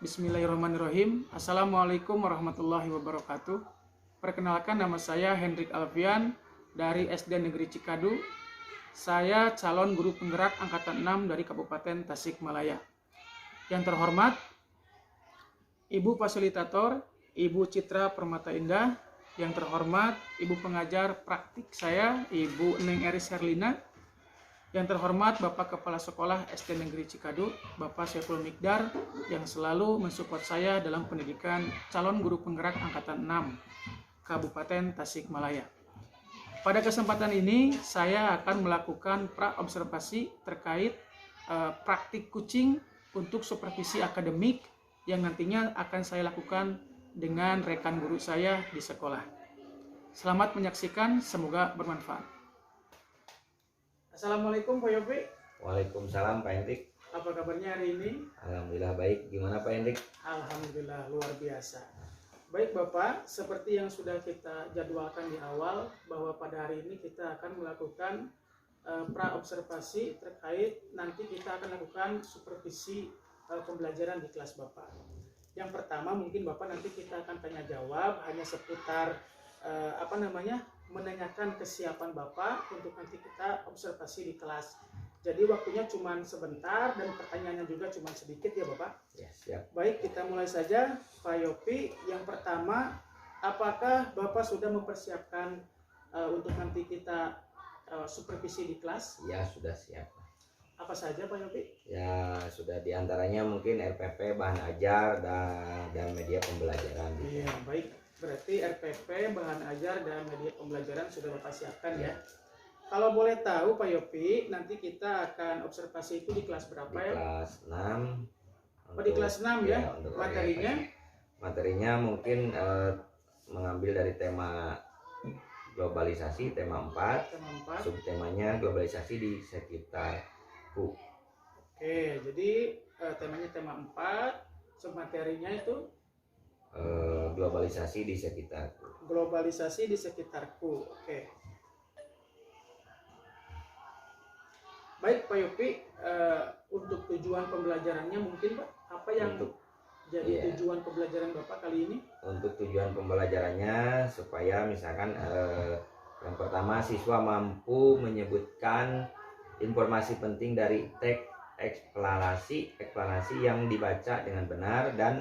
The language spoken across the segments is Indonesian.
Bismillahirrahmanirrahim. Assalamualaikum warahmatullahi wabarakatuh. Perkenalkan, nama saya Hendrik Alfian dari SD Negeri Cikadu. Saya calon guru penggerak angkatan 6 dari Kabupaten Tasikmalaya. Yang terhormat Ibu Fasilitator, Ibu Citra Permata Indah. Yang terhormat Ibu pengajar praktik saya, Ibu Neng Eris Herlina. Yang terhormat Bapak Kepala Sekolah SD Negeri Cikadu, Bapak Saiful Mikdar, yang selalu mensupport saya dalam pendidikan calon guru penggerak angkatan 6 Kabupaten Tasikmalaya. Pada kesempatan ini saya akan melakukan pra-observasi terkait praktik kucing untuk supervisi akademik yang nantinya akan saya lakukan dengan rekan guru saya di sekolah. Selamat menyaksikan, semoga bermanfaat. Assalamualaikum Pak Yopi. Waalaikumsalam Pak Hendrik. Apa kabarnya hari ini? Alhamdulillah baik. Gimana Pak Hendrik? Alhamdulillah luar biasa. Baik Bapak, seperti yang sudah kita jadwalkan di awal, bahwa pada hari ini kita akan melakukan pra-observasi terkait nanti kita akan lakukan supervisi pembelajaran di kelas Bapak. Yang pertama mungkin Bapak nanti kita akan tanya jawab hanya seputar menanyakan kesiapan Bapak untuk nanti kita observasi di kelas. Jadi waktunya cuma sebentar dan pertanyaannya juga cuma sedikit ya Bapak. Ya, siap. Baik, kita mulai saja Pak Yopi. Yang pertama, apakah Bapak sudah mempersiapkan untuk nanti kita supervisi di kelas? Ya, sudah siap. Apa saja Pak Yopi? Ya, sudah diantaranya mungkin RPP, bahan ajar, dan media pembelajaran. Iya, baik. Berarti RPP, bahan ajar, dan media pembelajaran sudah Bapak siapkan ya. Kalau boleh tahu Pak Yopi, nanti kita akan observasi itu di kelas berapa Di ya? kelas 6. Di kelas 6 ya? Materinya? Materinya mungkin mengambil dari tema globalisasi, tema 4. Tema 4. Subtemanya globalisasi di sekitarku. Oke, jadi temanya tema 4, submaterinya itu? Globalisasi di sekitarku. Globalisasi di sekitarku. Oke. Baik Pak Yopi, untuk tujuan pembelajarannya mungkin Pak, apa yang jadi tujuan pembelajaran Bapak kali ini? Untuk tujuan pembelajarannya supaya misalkan yang pertama siswa mampu menyebutkan informasi penting dari teks eksplanasi yang dibaca dengan benar dan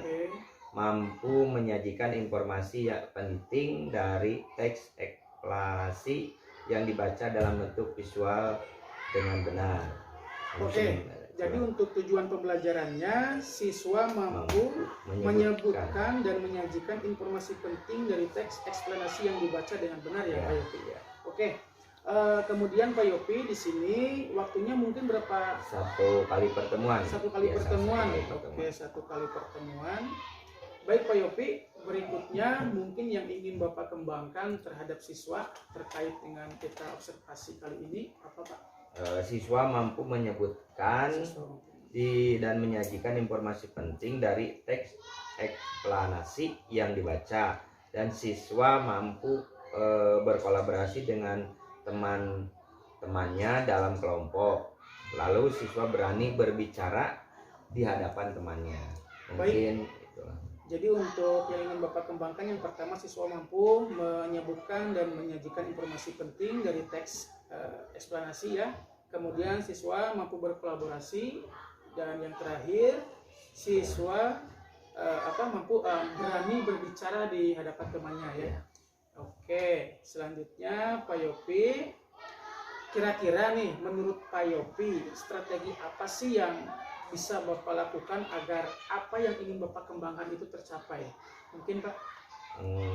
mampu menyajikan informasi yang penting dari teks eksplanasi yang dibaca dalam bentuk visual dengan benar. Oke, jadi untuk tujuan pembelajarannya siswa mampu menyebutkan dan menyajikan informasi penting dari teks eksplanasi yang dibaca dengan benar ya Pak Yopi. Ya. Oke, kemudian Pak Yopi di sini waktunya mungkin berapa? Satu kali pertemuan. Satu kali pertemuan. Oke, satu kali pertemuan. Baik Pak Yopi, berikutnya mungkin yang ingin Bapak kembangkan terhadap siswa terkait dengan kita observasi kali ini apa Pak? Siswa mampu menyebutkan dan menyajikan informasi penting dari teks eksplanasi yang dibaca, dan siswa mampu berkolaborasi dengan teman-temannya dalam kelompok. Lalu siswa berani berbicara di hadapan temannya. Mungkin itulah. Jadi untuk yang ingin Bapak kembangkan, yang pertama siswa mampu menyebutkan dan menyajikan informasi penting dari teks eksplanasi ya. Kemudian siswa mampu berkolaborasi, dan yang terakhir siswa mampu berani berbicara di hadapan temannya ya. Oke, selanjutnya Pak Yopi, kira-kira nih menurut Pak Yopi strategi apa sih yang bisa Bapak lakukan agar apa yang ingin Bapak kembangkan itu tercapai? Mungkin Pak?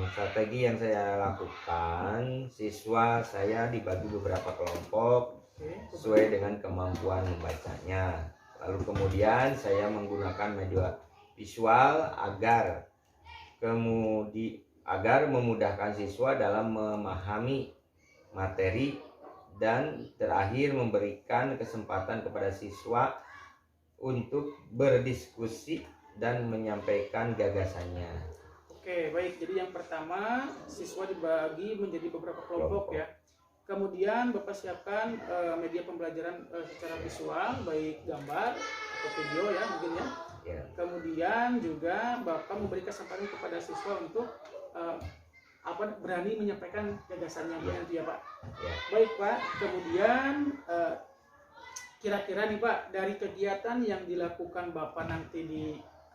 Strategi yang saya lakukan, siswa saya dibagi beberapa kelompok sesuai dengan kemampuan membacanya. Lalu kemudian saya menggunakan media visual agar memudahkan siswa dalam memahami materi, dan terakhir memberikan kesempatan kepada siswa untuk berdiskusi dan menyampaikan gagasannya. Oke, baik. Jadi yang pertama siswa dibagi menjadi beberapa kelompok ya. Kemudian Bapak siapkan media pembelajaran secara visual, baik gambar atau video ya mungkin ya. Ya. Kemudian juga Bapak memberi kesempatan kepada siswa untuk berani menyampaikan gagasannya ya Pak. Ya. Baik Pak, kemudian kira-kira nih Pak, dari kegiatan yang dilakukan Bapak nanti di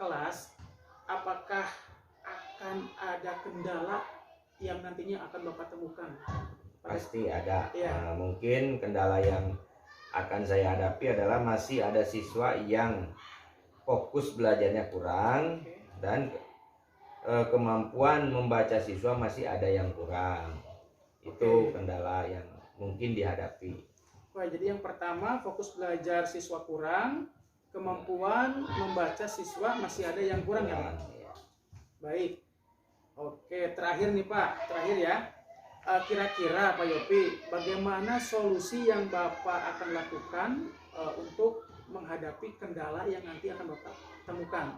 kelas, apakah akan ada kendala yang nantinya akan Bapak temukan? Pasti ada. Ya. Mungkin kendala yang akan saya hadapi adalah masih ada siswa yang fokus belajarnya kurang, dan kemampuan membaca siswa masih ada yang kurang. Itu kendala yang mungkin dihadapi. Wah, jadi yang pertama fokus belajar siswa kurang, kemampuan membaca siswa masih ada yang kurang ya Pak? Baik. Oke, terakhir nih Pak, terakhir ya. Kira-kira Pak Yopi, bagaimana solusi yang Bapak akan lakukan untuk menghadapi kendala yang nanti akan Bapak temukan?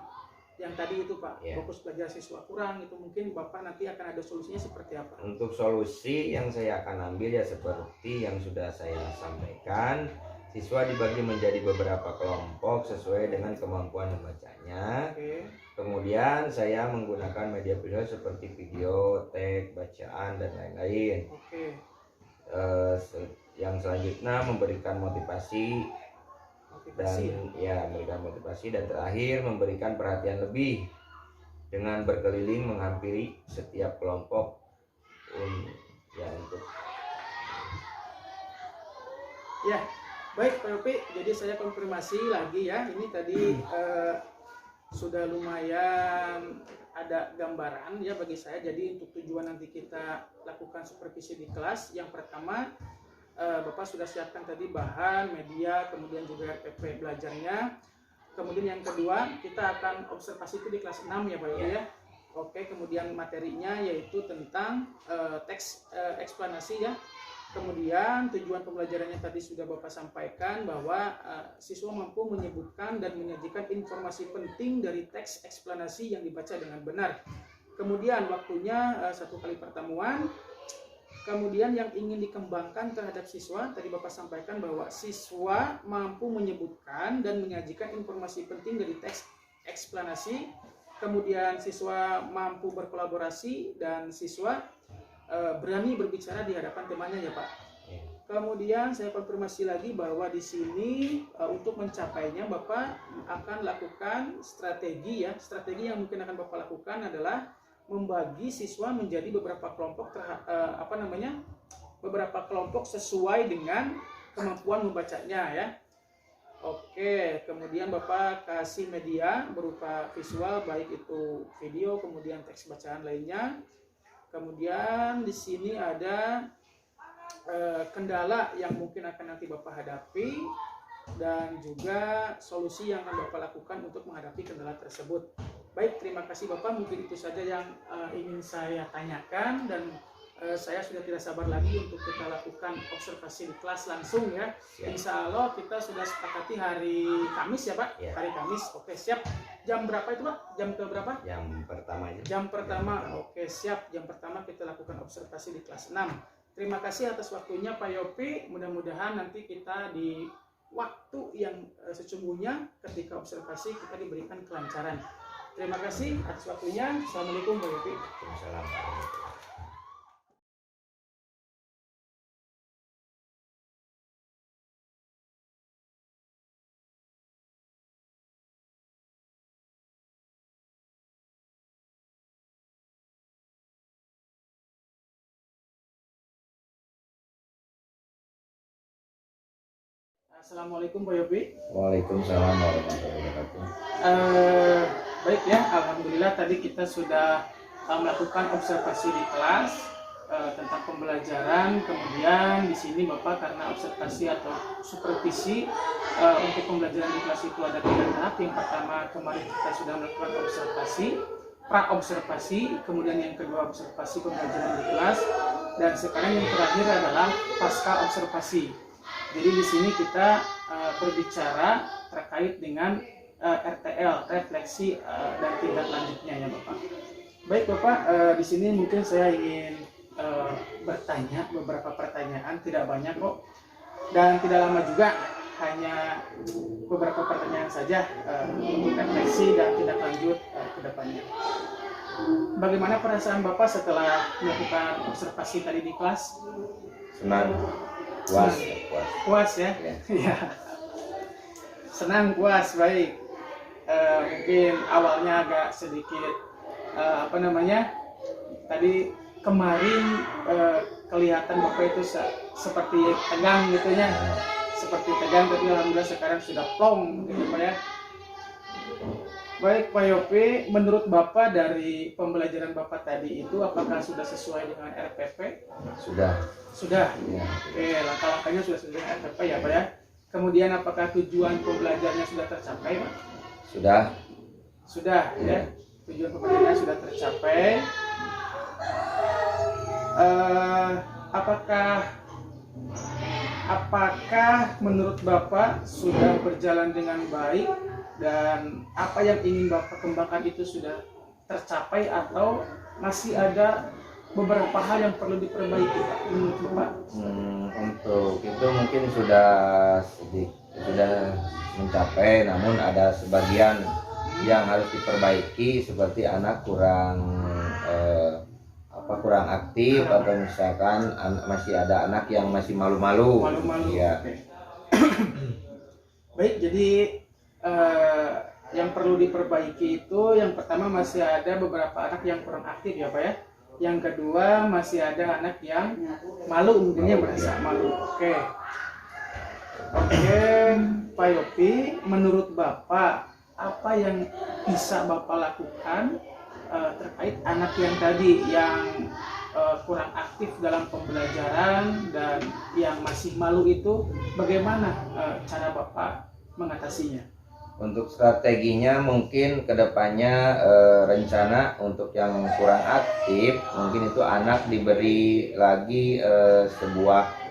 Yang tadi itu Pak, fokus belajar siswa kurang, itu mungkin Bapak nanti akan ada solusinya seperti apa? Untuk solusi yang saya akan ambil ya seperti yang sudah saya sampaikan, siswa dibagi menjadi beberapa kelompok sesuai dengan kemampuan membacanya. Kemudian saya menggunakan media visual seperti video, teks, bacaan, dan lain-lain. Yang selanjutnya memberikan motivasi dan terakhir memberikan perhatian lebih dengan berkeliling menghampiri setiap kelompok baik Pak Yopi, jadi saya konfirmasi lagi ya, ini tadi sudah lumayan ada gambaran ya bagi saya. Jadi untuk tujuan nanti kita lakukan supervisi di kelas, yang pertama Bapak sudah siapkan tadi bahan, media, kemudian juga RPP belajarnya. Kemudian yang kedua, kita akan observasi itu di kelas 6 ya Pak Yopi ya. Oke, kemudian materinya yaitu tentang teks eksplanasi ya. Kemudian tujuan pembelajarannya tadi sudah Bapak sampaikan bahwa siswa mampu menyebutkan dan menyajikan informasi penting dari teks eksplanasi yang dibaca dengan benar. Kemudian waktunya 1 kali pertemuan. Kemudian yang ingin dikembangkan terhadap siswa, tadi Bapak sampaikan bahwa siswa mampu menyebutkan dan menyajikan informasi penting dari teks eksplanasi. Kemudian siswa mampu berkolaborasi dan siswa berani berbicara di hadapan temannya ya Pak. Kemudian saya konfirmasi lagi bahwa di sini untuk mencapainya Bapak akan lakukan strategi ya. Strategi yang mungkin akan Bapak lakukan adalah membagi siswa menjadi beberapa kelompok beberapa kelompok sesuai dengan kemampuan membacanya ya. Oke, kemudian Bapak kasih media berupa visual, baik itu video, kemudian teks bacaan lainnya. Kemudian di sini ada kendala yang mungkin akan nanti Bapak hadapi dan juga solusi yang akan Bapak lakukan untuk menghadapi kendala tersebut. Baik, terima kasih Bapak, mungkin itu saja yang ingin saya tanyakan, dan saya sudah tidak sabar lagi untuk kita lakukan observasi di kelas langsung ya. Insya Allah kita sudah sepakati hari Kamis ya Pak, hari Kamis. Oke, siap. Jam berapa itu Pak? Jam ke berapa? Jam pertama. Jam pertama. Oke, siap. Jam pertama kita lakukan observasi di kelas 6. Terima kasih atas waktunya Pak Yopi. Mudah-mudahan nanti kita di waktu yang sesungguhnya ketika observasi kita diberikan kelancaran. Terima kasih atas waktunya. Assalamualaikum Pak Yopi. Waalaikumsalam. Assalamualaikum Pak Yopi. Waalaikumsalam warahmatullahi wabarakatuh. Baik ya, alhamdulillah tadi kita sudah melakukan observasi di kelas tentang pembelajaran. Kemudian di sini Bapak karena observasi atau supervisi untuk pembelajaran di kelas itu ada 3 tahap. Yang pertama kemarin kita sudah melakukan observasi, pra-observasi, kemudian yang kedua observasi pembelajaran di kelas, dan sekarang yang terakhir adalah pasca observasi. Jadi di sini kita berbicara terkait dengan RTL, refleksi dan tindak lanjutnya ya Bapak. Baik Bapak, di sini mungkin saya ingin bertanya beberapa pertanyaan, tidak banyak kok dan tidak lama juga. hanya beberapa pertanyaan saja untuk refleksi dan tindak lanjut ke depannya. Bagaimana perasaan Bapak setelah melakukan observasi tadi di kelas? Senang, puas, puas. Puas ya? Ya. Ya. Senang, puas, baik. Mungkin awalnya agak sedikit tadi kemarin kelihatan Bapak itu seperti tegang gitu ya, seperti tegang, tapi alhamdulillah sekarang sudah plong gitu Pak ya. Baik Pak Yopi, menurut Bapak dari pembelajaran Bapak tadi itu apakah sudah sesuai dengan RPP? Sudah. Sudah. Ya. Oke, langkah-langkahnya sudah sesuai dengan RPP ya Pak ya. Kemudian apakah tujuan pembelajarannya sudah tercapai Pak? Sudah. Sudah ya. Tujuan pembelajarannya sudah tercapai. Apakah menurut Bapak sudah berjalan dengan baik dan apa yang ingin Bapak kembangkan itu sudah tercapai atau masih ada beberapa hal yang perlu diperbaiki Pak menurut Bapak? Untuk itu mungkin sudah mencapai, namun ada sebagian yang harus diperbaiki, seperti anak kurang aktif, atau misalkan masih ada anak yang masih malu-malu. Ya. Okay. Baik, jadi yang perlu diperbaiki itu yang pertama masih ada beberapa anak yang kurang aktif ya Pak ya. Yang kedua masih ada anak yang malu, mungkinnya merasa malu. Oke, Pak Yopi, menurut Bapak apa yang bisa Bapak lakukan terkait anak yang tadi yang kurang aktif dalam pembelajaran dan yang masih malu itu, bagaimana cara Bapak mengatasinya? Untuk strateginya mungkin kedepannya rencana untuk yang kurang aktif, mungkin itu anak diberi lagi sebuah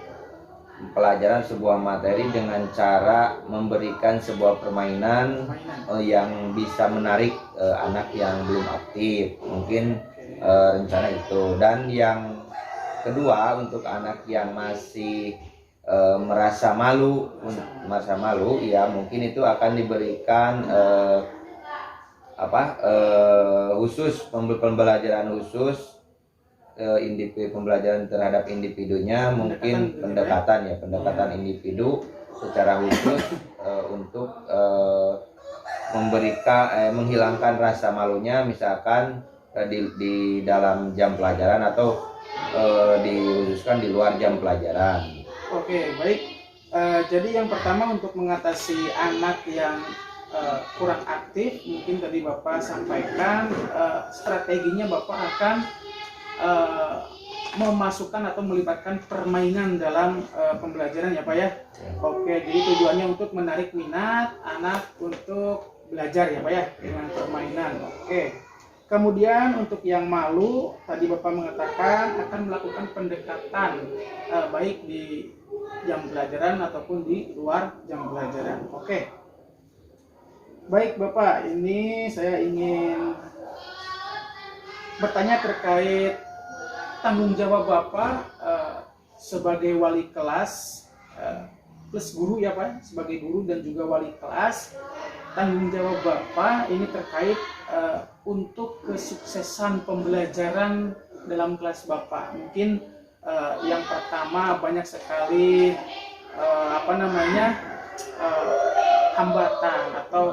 pelajaran, sebuah materi dengan cara memberikan sebuah permainan yang bisa menarik anak yang belum aktif, mungkin rencana itu. Dan yang kedua, untuk anak yang masih merasa malu ya, mungkin itu akan diberikan khusus pembelajaran khusus, pembelajaran terhadap individunya, mungkin pendekatan individu secara khusus untuk menghilangkan rasa malunya, misalkan di dalam jam pelajaran atau dikhususkan di luar jam pelajaran. Oke, baik. Jadi yang pertama untuk mengatasi anak yang kurang aktif, mungkin tadi Bapak sampaikan strateginya Bapak akan memasukkan atau melibatkan permainan dalam pembelajaran ya Pak ya. Oke, jadi tujuannya untuk menarik minat anak untuk belajar ya Pak ya, dengan permainan. Oke. Kemudian untuk yang malu, tadi Bapak mengatakan akan melakukan pendekatan baik di jam pelajaran ataupun di luar jam pelajaran. Oke. Baik Bapak, ini saya ingin bertanya terkait tanggung jawab Bapak sebagai wali kelas plus guru ya Pak, sebagai guru dan juga wali kelas. Tanggung jawab Bapak ini terkait untuk kesuksesan pembelajaran dalam kelas Bapak. Mungkin yang pertama banyak sekali hambatan atau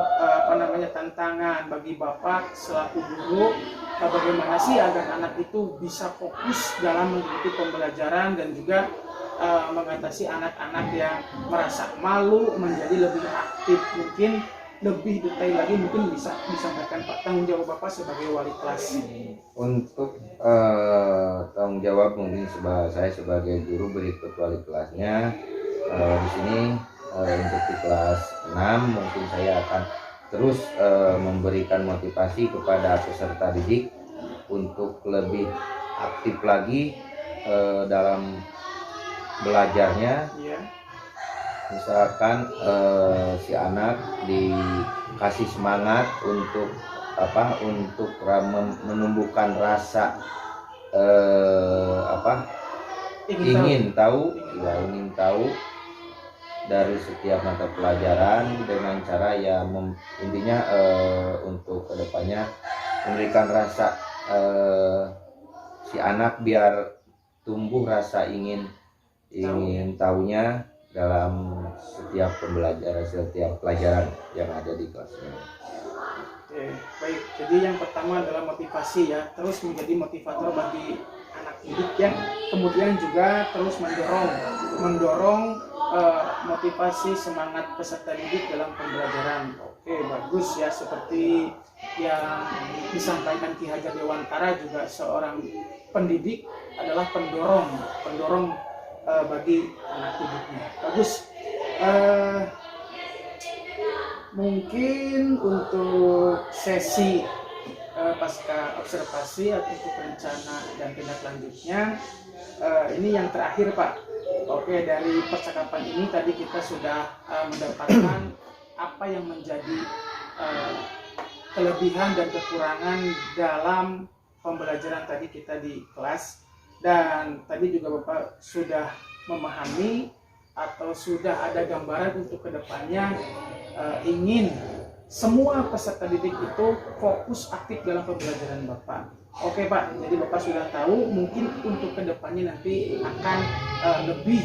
tantangan bagi Bapak selaku guru. Bagaimana sih agar anak itu bisa fokus dalam mengikuti pembelajaran dan juga mengatasi anak-anak yang merasa malu menjadi lebih aktif. Mungkin lebih detail lagi mungkin bisa disampaikan Pak, tanggung jawab Bapak sebagai wali kelas. Untuk tanggung jawab mungkin saya sebagai guru berikut wali kelasnya. Di sini untuk di kelas 6 mungkin saya akan terus memberikan motivasi kepada peserta didik untuk lebih aktif lagi dalam belajarnya. Misalkan si anak dikasih semangat untuk menumbuhkan rasa ingin tahu dari setiap mata pelajaran dengan cara ya intinya untuk kedepannya memberikan rasa si anak biar tumbuh rasa ingin tahunya dalam setiap pembelajaran, setiap pelajaran yang ada di kelasnya. Oke, baik. Jadi yang pertama adalah motivasi ya, terus menjadi motivator bagi anak didik ya. Kemudian juga terus mendorong motivasi semangat peserta didik dalam pembelajaran. Oke, bagus ya, seperti yang disampaikan Ki Hajar Dewantara juga seorang pendidik adalah pendorong bagi anak didiknya. Bagus. Mungkin untuk sesi pasca observasi atau untuk rencana dan tindak lanjutnya ini yang terakhir Pak. Oke, dari percakapan ini tadi kita sudah mendapatkan apa yang menjadi kelebihan dan kekurangan dalam pembelajaran tadi kita di kelas, dan tadi juga Bapak sudah memahami atau sudah ada gambaran untuk kedepannya ingin semua peserta didik itu fokus aktif dalam pembelajaran Bapak. Oke Pak, jadi Bapak sudah tahu mungkin untuk kedepannya nanti akan lebih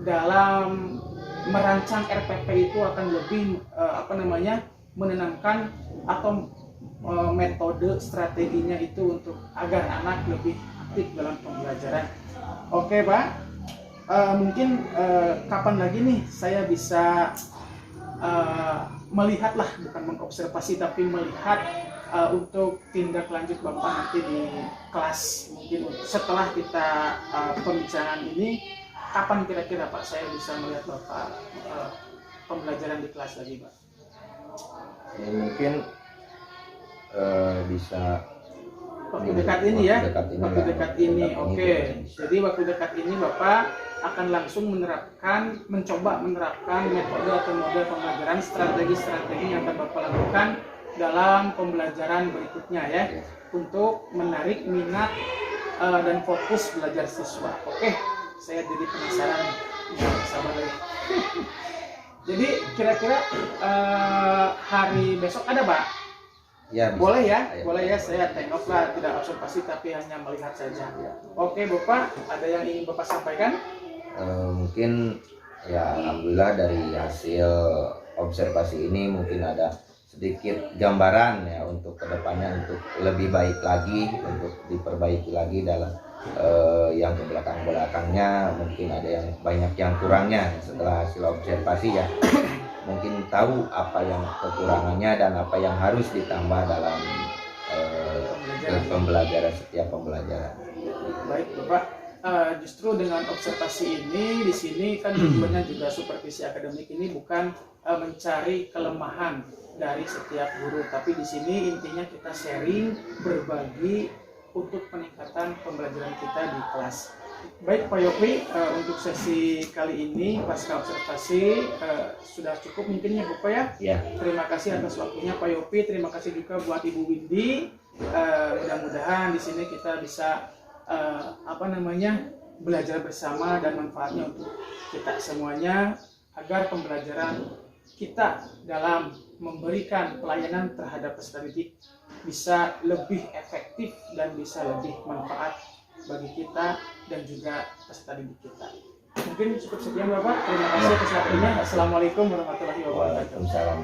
dalam merancang RPP itu akan lebih menenangkan atau metode strateginya itu untuk agar anak lebih aktif dalam pembelajaran. Oke Pak, mungkin kapan lagi nih saya bisa melihatlah, bukan mengobservasi tapi melihat untuk tindak lanjut Bapak nanti di kelas. Mungkin setelah kita pembicaraan ini, kapan kira-kira Pak saya bisa melihat Bapak pembelajaran di kelas lagi Pak? Ya, mungkin bisa waktu dekat ini ya, waktu dekat ini. Oke, jadi waktu dekat ini Bapak akan langsung mencoba menerapkan metode atau model pembelajaran, strategi-strategi yang akan Bapak lakukan dalam pembelajaran berikutnya ya, untuk menarik minat dan fokus belajar siswa. Oke, saya jadi penasaran, sabar lagi. Jadi kira-kira hari besok ada Pak? Ya, boleh ya, boleh ya, saya tengok lah, tidak observasi tapi hanya melihat saja. Oke Bapak, ada yang ingin Bapak sampaikan? Mungkin ya alhamdulillah dari hasil observasi ini mungkin ada sedikit gambaran ya untuk kedepannya, untuk lebih baik lagi, untuk diperbaiki lagi dalam yang ke belakangnya mungkin ada yang banyak yang kurangnya setelah hasil observasi ya. Mungkin tahu apa yang kekurangannya dan apa yang harus ditambah dalam pembelajaran, setiap pembelajaran. Baik Bapak, justru dengan observasi ini di sini kan tujuannya juga supervisi akademik ini bukan mencari kelemahan dari setiap guru, tapi di sini intinya kita sharing, berbagi untuk peningkatan pembelajaran kita di kelas. Baik Pak Yopi, untuk sesi kali ini pasca observasi sudah cukup mungkin ya Bapak ya. Ya. Terima kasih atas waktunya Pak Yopi, terima kasih juga buat Ibu Windy. Mudah-mudahan di sini kita bisa belajar bersama dan manfaatnya untuk kita semuanya, agar pembelajaran kita dalam memberikan pelayanan terhadap peserta didik bisa lebih efektif dan bisa lebih manfaat bagi kita dan juga peserta didik kita. Mungkin cukup sekian Bapak. Terima kasih atas waktunya. Assalamualaikum warahmatullahi wabarakatuh. Waalaikumsalam.